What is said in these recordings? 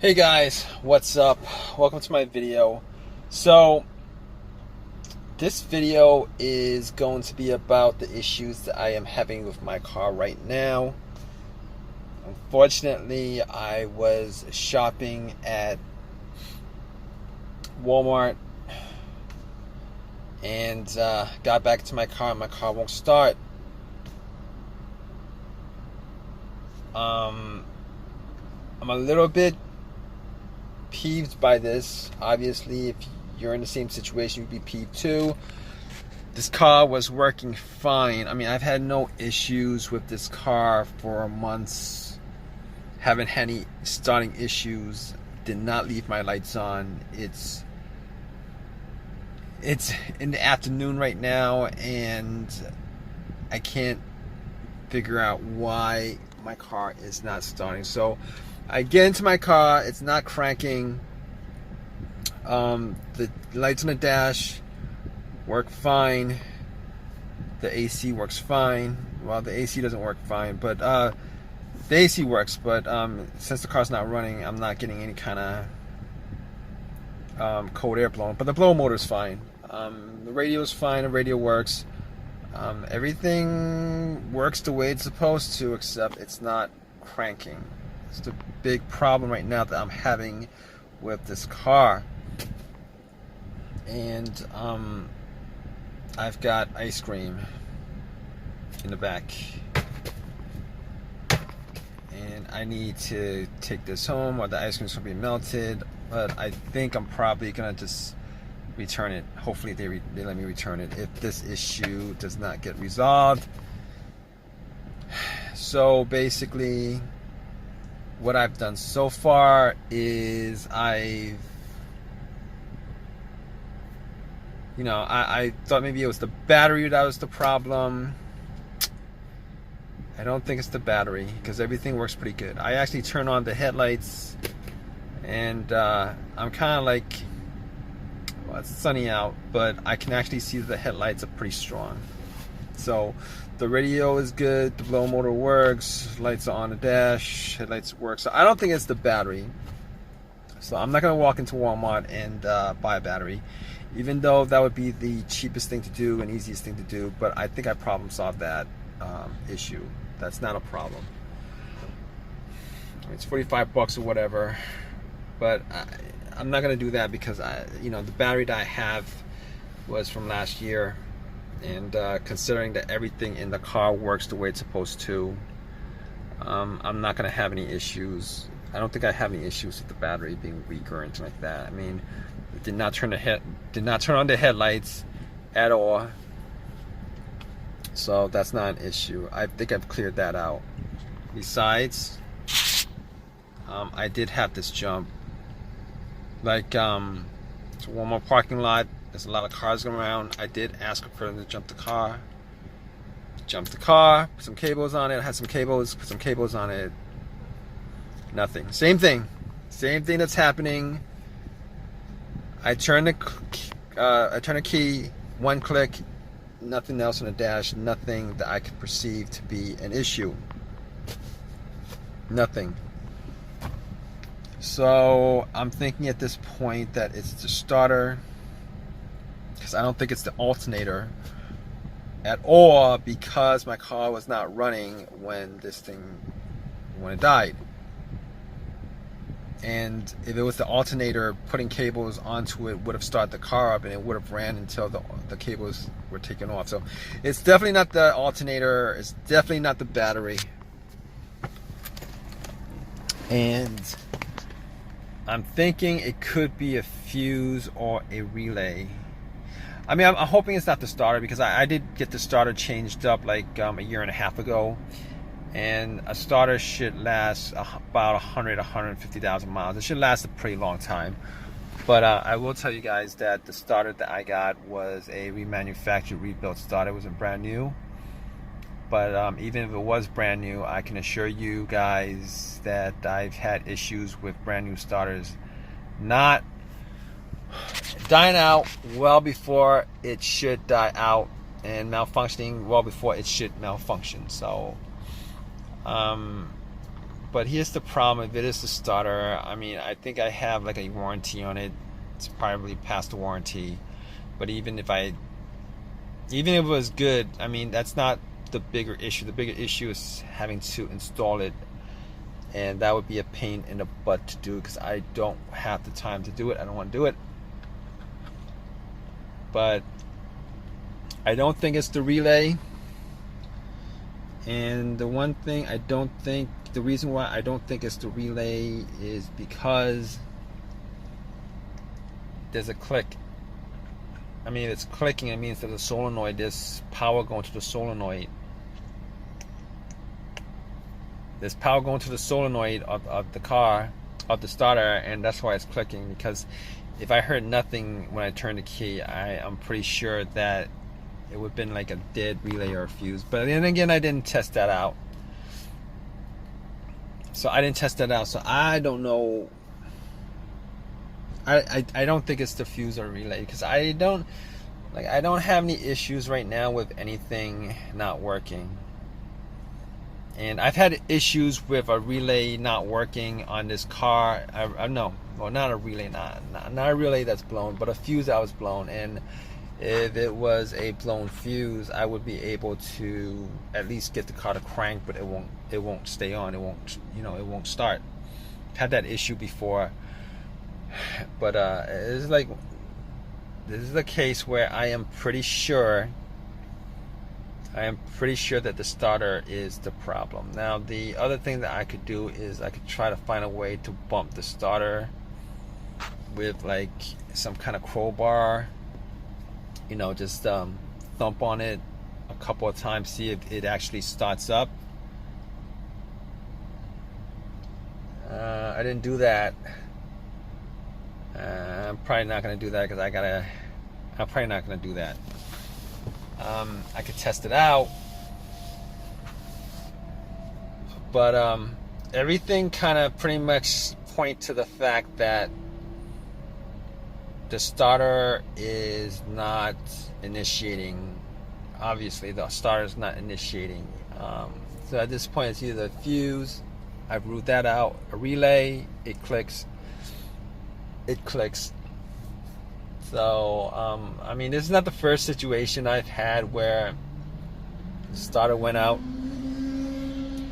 Hey guys, what's up? Welcome to my video. So this video is going to be about the issues that I am having with my car right now. Unfortunately, I was shopping at Walmart and got back to my car and my car won't start. I'm a little bit peeved by this. Obviously, if you're in the same situation, you'd be peeved too. This car was working fine. I mean, I've had no issues with this car for months. Haven't had any starting issues. Did not leave my lights on. It's in the afternoon right now, and I can't figure out why my car is not starting. So I get into my car, it's not cranking. The lights on the dash work fine. The AC works fine. Well, the AC doesn't work fine, but the AC works. But since the car's not running, I'm not getting any kind of cold air blowing. But the blower motor is fine. The radio is fine. The radio works. Everything works the way it's supposed to, except it's not cranking. It's the big problem right now that I'm having with this car. And I've got ice cream in the back, and I need to take this home or the ice cream's gonna be melted. But I think I'm probably gonna just return it. Hopefully they let me return it if this issue does not get resolved. So basically, what I've done so far is I thought maybe it was the battery that was the problem. I don't think it's the battery, because everything works pretty good. I actually turn on the headlights, and I'm kind of like, well, it's sunny out, but I can actually see that the headlights are pretty strong. So the radio is good, the blower motor works, lights are on the dash, headlights work. So I don't think it's the battery. So I'm not going to walk into Walmart and buy a battery, even though that would be the cheapest thing to do and easiest thing to do. But I think I problem solved that issue. That's not a problem. It's 45 bucks or whatever, but I'm not going to do that, because the battery that I have was from last year. And considering that everything in the car works the way it's supposed to, I'm not going to have any issues. I don't think I have any issues with the battery being weak or anything like that. I mean, it did not turn on the headlights at all. So that's not an issue. I think I've cleared that out. Besides, I did have this jump. Like, it's a Walmart parking lot. There's a lot of cars going around. I did ask for them to jump the car. Jumped the car, put some cables on it. I had some cables, put some cables on it. Nothing. Same thing. Same thing that's happening. I turn the key, one click, nothing else on the dash, nothing that I could perceive to be an issue. Nothing. So I'm thinking at this point that it's the starter, because I don't think it's the alternator at all, because my car was not running when it died. And if it was the alternator, putting cables onto it would have started the car up, and it would have ran until the cables were taken off. So it's definitely not the alternator. It's definitely not the battery. And I'm thinking it could be a fuse or a relay. I mean, I'm hoping it's not the starter, because I did get the starter changed up like a year and a half ago. And a starter should last about 150,000 miles. It should last a pretty long time. But I will tell you guys that the starter that I got was a remanufactured, rebuilt starter. It wasn't brand new. But even if it was brand new, I can assure you guys that I've had issues with brand new starters not dying out well before it should die out, and malfunctioning well before it should malfunction. So But here's the problem: if it is the starter, I mean, I think I have like a warranty on it. It's probably past the warranty. But even if it was good, I mean, that's not the bigger issue. The bigger issue is having to install it, and that would be a pain in the butt to do because I don't have the time to do it. I don't want to do it. But I don't think it's the relay. And the one thing the reason why I don't think it's the relay is because there's a click. I mean, if it's clicking, it means that the solenoid, there's power going to the solenoid. There's power going to the solenoid of the car, of the starter, and that's why it's clicking. Because if I heard nothing when I turned the key, I'm pretty sure that it would have been like a dead relay or a fuse. But then again, I didn't test that out. So I don't know. I don't think it's the fuse or relay, because I don't have any issues right now with anything not working. And I've had issues with a relay not working on this car. Not a relay, not a relay that's blown, but a fuse that was blown. And if it was a blown fuse, I would be able to at least get the car to crank, but it won't stay on. It won't start. I've had that issue before. But it's like, this is a case where I am pretty sure that the starter is the problem. Now, the other thing that I could do is I could try to find a way to bump the starter with like some kind of crowbar. Just thump on it a couple of times, see if it actually starts up. I didn't do that. I'm probably not going to do that because I'm probably not going to do that. I could test it out, but everything kind of pretty much point to the fact that the starter is not initiating. Obviously, the starter is not initiating. So at this point, it's either a fuse. I've ruled that out. A relay. It clicks. So I mean, this is not the first situation I've had where the starter went out.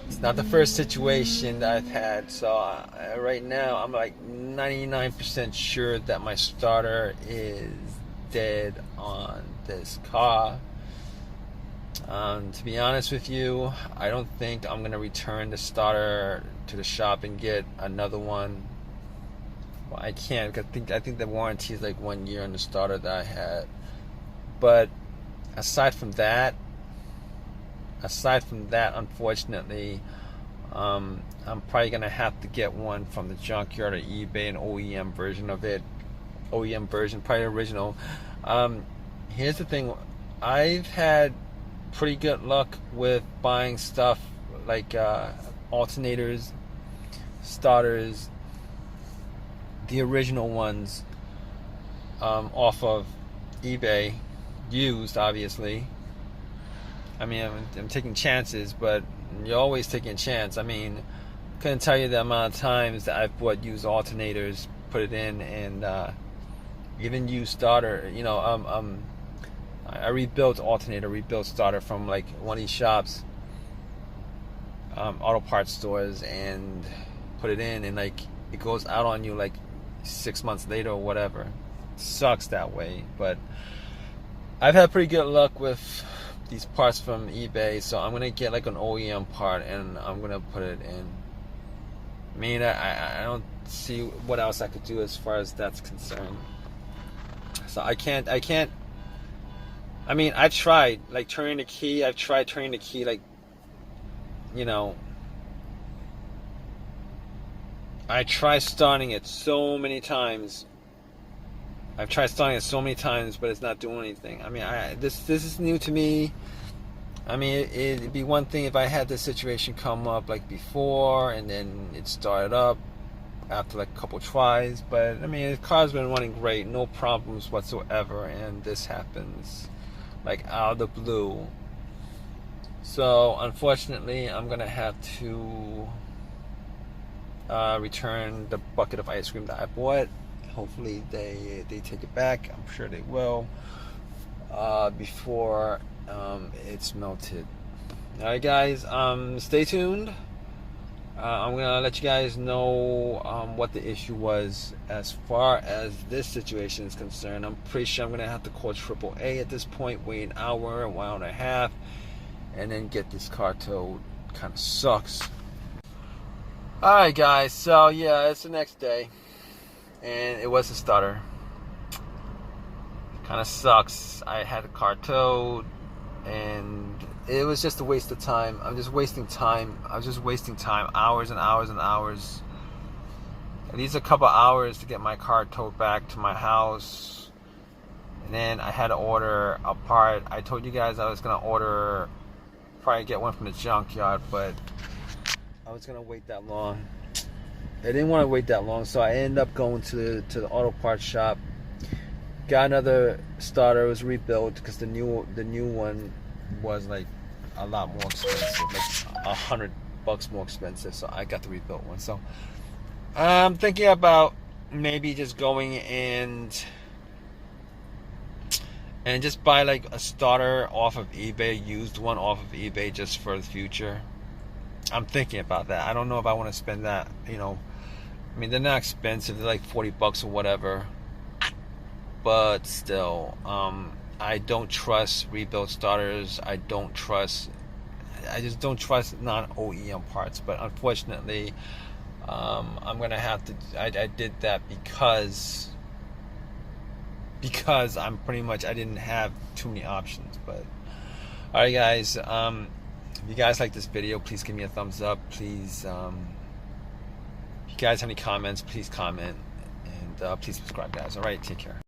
It's not the first situation that I've had. So right now, I'm like 99% sure that my starter is dead on this car. To be honest with you, I don't think I'm gonna return the starter to the shop and get another one. Well, I can't, because I think the warranty is like 1 year on the starter that I had. But aside from that, unfortunately, I'm probably gonna have to get one from the junkyard or eBay, an OEM version of it. OEM version, probably original. Here's the thing: I've had pretty good luck with buying stuff like alternators, starters, the original ones, off of eBay, used, obviously. I mean, I'm taking chances, but you're always taking a chance. I mean, couldn't tell you the amount of times that I've bought used alternators, put it in, and even used starter. I rebuilt starter from like one of these shops, auto parts stores, and put it in, and like it goes out on you like 6 months later or whatever. It sucks that way, but I've had pretty good luck with these parts from eBay, so I'm gonna get like an OEM part and I'm gonna put it in. I mean, I don't see what else I could do as far as that's concerned. So I can't. I mean, I've tried like turning the key. I've tried turning the key, like, I tried starting it so many times. But it's not doing anything. I mean, this is new to me. I mean, it'd be one thing if I had this situation come up like before and then it started up after like a couple tries. But I mean, the car's been running great, no problems whatsoever, and this happens like out of the blue. So unfortunately, I'm gonna have to return the bucket of ice cream that I bought. Hopefully they take it back. I'm sure they will before it's melted. All right, guys. Stay tuned. I'm gonna let you guys know what the issue was as far as this situation is concerned. I'm pretty sure I'm gonna have to call AAA at this point, wait an hour and a half, and then get this car towed. Kind of sucks. All right, guys. So yeah, it's the next day, and it was a stutter. Kind of sucks. I had the car towed, and it was just a waste of time. I'm just wasting time. I was just wasting time, hours and hours and hours. At least a couple hours to get my car towed back to my house. And then I had to order a part. I told you guys I was gonna probably get one from the junkyard, but I was gonna wait that long. I didn't want to wait that long, so I ended up going to the auto parts shop. Got another starter. It was rebuilt because the new one was like a lot more expensive, like $100 more expensive. So I got the rebuilt one. So I'm thinking about maybe just going and just buy like a starter off of eBay, used one off of eBay, just for the future. I'm thinking about that. I don't know if I want to spend that. I mean, they're not expensive. They're like $40 or whatever. But still, I don't trust rebuilt starters. I just don't trust non-OEM parts. But unfortunately, I'm gonna have to. I did that because I'm pretty much, I didn't have too many options. But all right, guys. If you guys like this video, please give me a thumbs up. Please, if you guys have any comments, please comment, and please subscribe, guys. All right, take care.